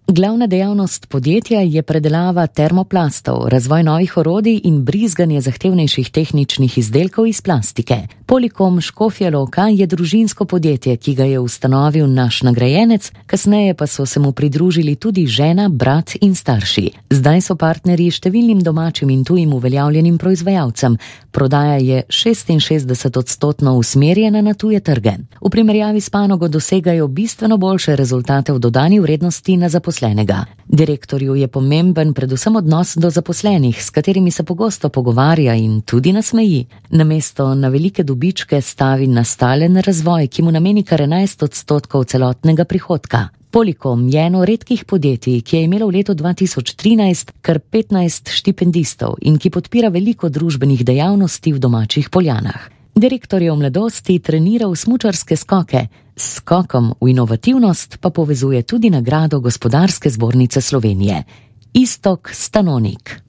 Glavna dejavnost podjetja je predelava termoplastov, razvoj novih orodij in brizganje zahtevnejših tehničnih izdelkov iz plastike. Polikom Škofja Loka je družinsko podjetje, ki ga je ustanovil naš nagrajenec, kasneje pa so se mu pridružili tudi žena, brat in starši. Zdaj so partnerji številnim domačim in tujim uveljavljenim proizvajalcem. Prodaja je 66% usmerjena na tuje trge. V primerjavi s panogo dosegajo bistveno boljše rezultate v dodani vrednosti na zaposlenega. Direktorju je pomemben predvsem odnos do zaposlenih, s katerimi se pogosto pogovarja in tudi nasmeji. Namesto na velike dobičke stavi na stalen razvoj, ki mu nameni kar 11% celotnega prihodka. Polikom je eno redkih podjetij, ki je imelo v letu 2013 kar 15 štipendistov in ki podpira veliko družbenih dejavnosti v domačih Poljanah. Direktor je v mladosti treniral smučarske skoke, s skokom v inovativnost pa povezuje tudi nagrado Gospodarske zbornice Slovenije. Iztok Stanonik.